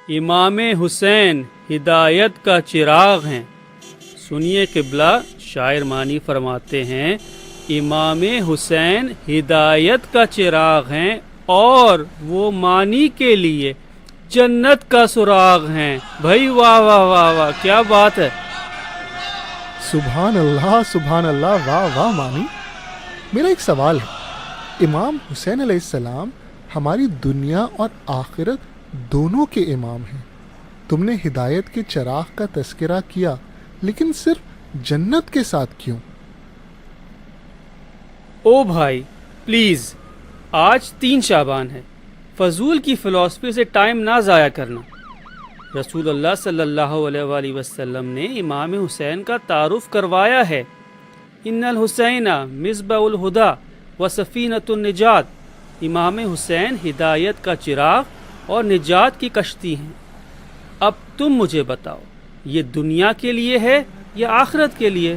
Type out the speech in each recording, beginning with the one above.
امام حسین ہدایت کا چراغ ہیں۔ سنیے قبلہ، شاعر معنی فرماتے ہیں امام حسین ہدایت کا چراغ ہیں اور وہ معنی کے لیے جنت کا سراغ ہیں۔ بھائی واہ واہ واہ واہ، کیا بات ہے! سبحان اللہ، واہ واہ مانی۔ میرا ایک سوال ہے، امام حسین علیہ السلام ہماری دنیا اور آخرت دونوں کے امام ہیں۔ تم نے ہدایت کے چراغ کا تذکرہ کیا، لیکن صرف جنت کے ساتھ کیوں؟ او بھائی پلیز، آج 3 شعبان ہے، فضول کی فلسفی سے ٹائم نہ ضائع کرنا۔ رسول اللہ صلی اللہ علیہ وآلہ وسلم نے امام حسین کا تعارف کروایا ہے۔ ان الحسین مصباح الہدی و سفینۃ النجات، امام حسین ہدایت کا چراغ اور نجات کی کشتی ہیں۔ اب تم مجھے بتاؤ، یہ دنیا کے لیے ہے یا آخرت کے لیے؟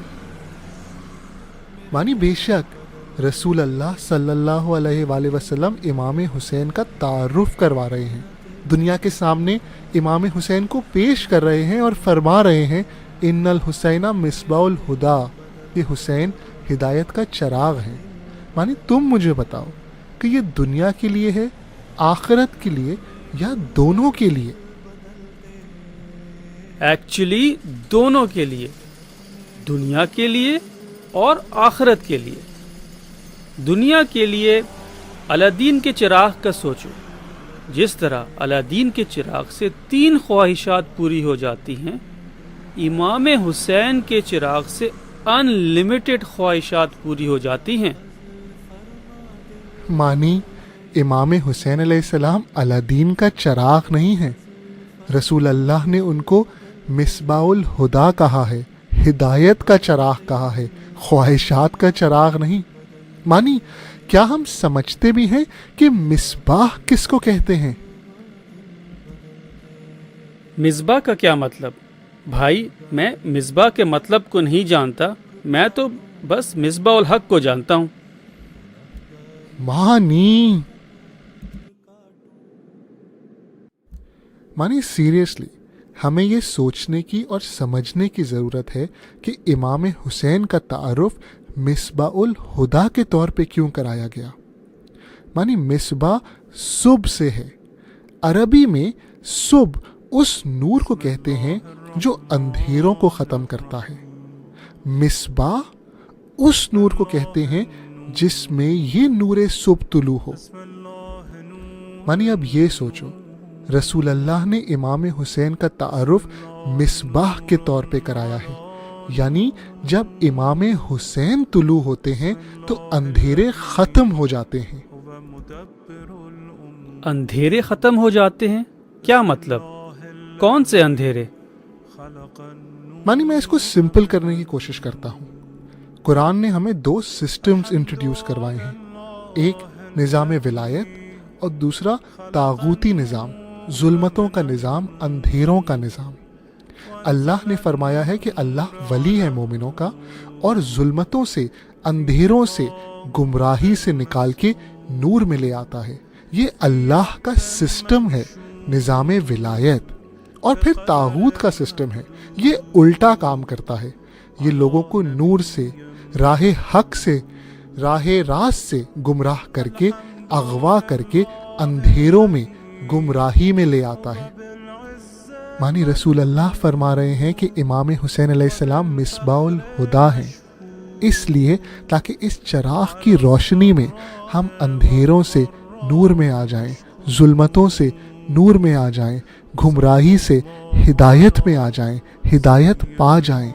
مانی بے شک رسول اللہ صلی اللہ علیہ وآلہ وسلم امام حسین کا تعارف کروا رہے ہیں، دنیا کے سامنے امام حسین کو پیش کر رہے ہیں اور فرما رہے ہیں ان الحسین مصباح الہدی، یہ حسین ہدایت کا چراغ ہے۔ مانی تم مجھے بتاؤ کہ یہ دنیا کے لیے ہے، آخرت کے لیے یا دونوں کے لیے؟ ایکچولی دونوں کے لیے، دنیا کے لیے اور آخرت کے لیے۔ دنیا کے لیے الادین کے چراغ کا سوچو، جس طرح الادین کے چراغ سے 3 خواہشات پوری ہو جاتی ہیں، امام حسین کے چراغ سے ان لمیٹڈ خواہشات پوری ہو جاتی ہیں۔ مانی امام حسین علیہ السلام الادین کا چراغ نہیں ہے، رسول اللہ نے ان کو مصباح الہدی کہا ہے، ہدایت کا چراغ کہا ہے، خواہشات کا چراغ نہیں۔ مانی کیا ہم سمجھتے بھی ہیں کہ مصباح کس کو کہتے ہیں؟ مصباح کا کیا مطلب؟ بھائی میں مصباح کے مطلب کو نہیں جانتا، میں تو بس مصباح الحق کو جانتا ہوں۔ مانی سیریسلی ہمیں یہ سوچنے کی اور سمجھنے کی ضرورت ہے کہ امام حسین کا تعارف مصباح الہدی کے طور پہ کیوں کرایا گیا۔ مانی مصباح صبح سے ہے، عربی میں صبح اس نور کو کہتے ہیں جو اندھیروں کو ختم کرتا ہے، مصباح اس نور کو کہتے ہیں جس میں یہ نور صبح طلوع ہو۔ مانی اب یہ سوچو، رسول اللہ نے امام حسین کا تعارف مصباح کے طور پہ کرایا ہے، یعنی جب امام حسین طلوع ہوتے ہیں تو اندھیرے ختم ہو جاتے ہیں۔ اندھیرے ختم ہو جاتے ہیں؟ کیا مطلب؟ کون سے اندھیرے؟ مانی میں اس کو سمپل کرنے کی کوشش کرتا ہوں۔ قرآن نے ہمیں 2 سسٹمز انٹروڈیوس کروائے ہیں، ایک نظام ولایت اور دوسرا طاغوتی نظام، ظلمتوں کا نظام، اندھیروں کا نظام۔ اللہ نے فرمایا ہے کہ اللہ ولی ہے مومنوں کا اور ظلمتوں سے، اندھیروں سے، گمراہی سے نکال کے نور میں لے آتا ہے۔ یہ اللہ کا سسٹم ہے، نظام ولایت۔ اور پھر طاغوت کا سسٹم ہے، یہ الٹا کام کرتا ہے، یہ لوگوں کو نور سے، راہ حق سے، راہ راست سے گمراہ کر کے، اغوا کر کے اندھیروں میں، گمراہی میں لے آتا ہے۔ مانی رسول اللہ فرما رہے ہیں کہ امام حسین علیہ السلام مصباح الہدی ہیں، اس لیے تاکہ اس چراغ کی روشنی میں ہم اندھیروں سے نور میں آ جائیں، ظلمتوں سے نور میں آ جائیں، گمراہی سے ہدایت میں آ جائیں، ہدایت پا جائیں۔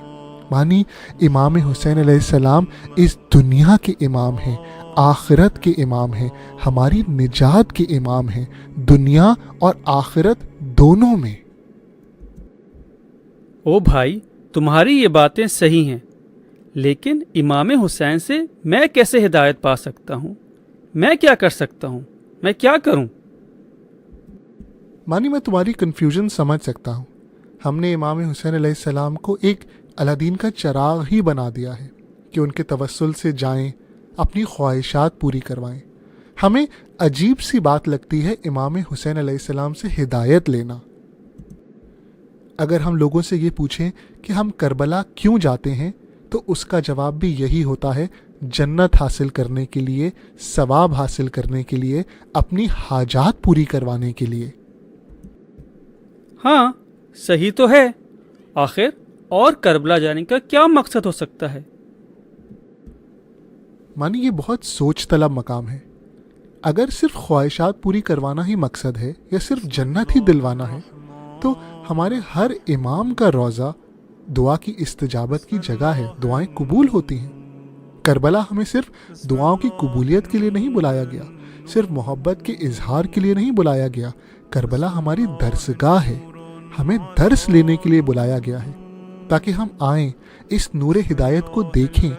مانی امام حسین علیہ السلام اس دنیا کے امام ہیں، آخرت کے امام ہیں، ہماری نجات کے امام ہیں، دنیا اور آخرت دونوں میں۔ او بھائی تمہاری یہ باتیں صحیح ہیں، لیکن امام حسین سے میں کیسے ہدایت پا سکتا ہوں؟ میں کیا کر سکتا ہوں؟ میں کیا کروں؟ مانی میں تمہاری کنفیوژن سمجھ سکتا ہوں۔ ہم نے امام حسین علیہ السلام کو ایک الادین کا چراغ ہی بنا دیا ہے کہ ان کے توسل سے جائیں، اپنی خواہشات پوری کروائیں۔ ہمیں عجیب سی بات لگتی ہے امام حسین علیہ السلام سے ہدایت لینا، اگر ہم لوگوں سے یہ پوچھیں کہ ہم کربلا کیوں جاتے ہیں تو اس کا جواب بھی یہی ہوتا ہے، جنت حاصل کرنے کے لیے، ثواب حاصل کرنے کے لیے، اپنی حاجات پوری کروانے کے لیے۔ ہاں صحیح تو ہے، آخر اور کربلا جانے کا کیا مقصد ہو سکتا ہے؟ مانی یہ بہت سوچ طلب مقام ہے۔ اگر صرف خواہشات پوری کروانا ہی مقصد ہے یا صرف جنت ہی دلوانا ہے تو ہمارے ہر امام کا روضہ دعا کی استجابت کی جگہ ہے، دعائیں قبول ہوتی ہیں۔ کربلا ہمیں صرف دعاؤں کی قبولیت کے لیے نہیں بلایا گیا، صرف محبت کے اظہار کے لیے نہیں بلایا گیا، کربلا ہماری درسگاہ ہے، ہمیں درس لینے کے لیے بلایا گیا ہے، تاکہ ہم آئیں، اس نور ہدایت کو دیکھیں،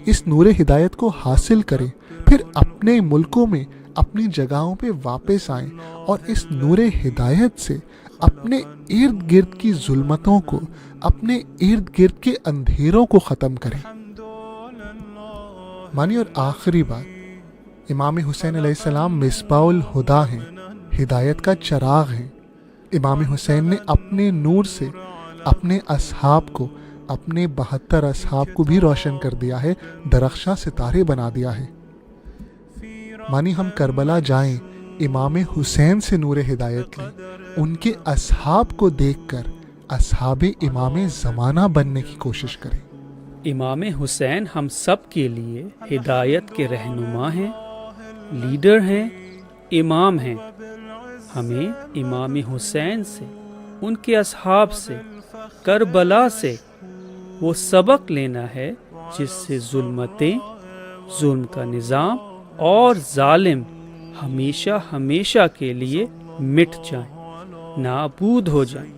اس نور ہدایت کو حاصل کریں، پھر اپنے ملکوں میں اپنی جگہوں پہ واپس آئیں اور اس نور ہدایت سے اپنے ارد گرد کی ظلمتوں کو، اپنے ارد گرد کے اندھیروں کو ختم کریں۔ مانی اور آخری بات، امام حسین علیہ السلام مصباح الہدا ہیں، ہدایت کا چراغ ہیں۔ امام حسین نے اپنے نور سے اپنے اصحاب کو، اپنے 72 اصحاب کو بھی روشن کر دیا ہے، درخشاں ستارے بنا دیا ہے۔ مانی ہم کربلا جائیں، امام حسین سے نور ہدایت لیں، ان کے اصحاب کو دیکھ کر اصحاب امام زمانہ بننے کی کوشش کریں۔ امام حسین ہم سب کے لیے ہدایت کے رہنما ہیں، لیڈر ہیں، امام ہیں۔ ہمیں امام حسین سے، ان کے اصحاب سے، کربلا سے وہ سبق لینا ہے جس سے ظلمتیں، ظلم کا نظام اور ظالم ہمیشہ ہمیشہ کے لیے مٹ جائیں، نابود ہو جائیں۔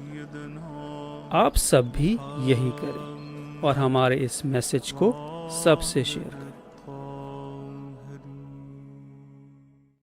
آپ سب بھی یہی کریں اور ہمارے اس میسج کو سب سے شیئر کریں۔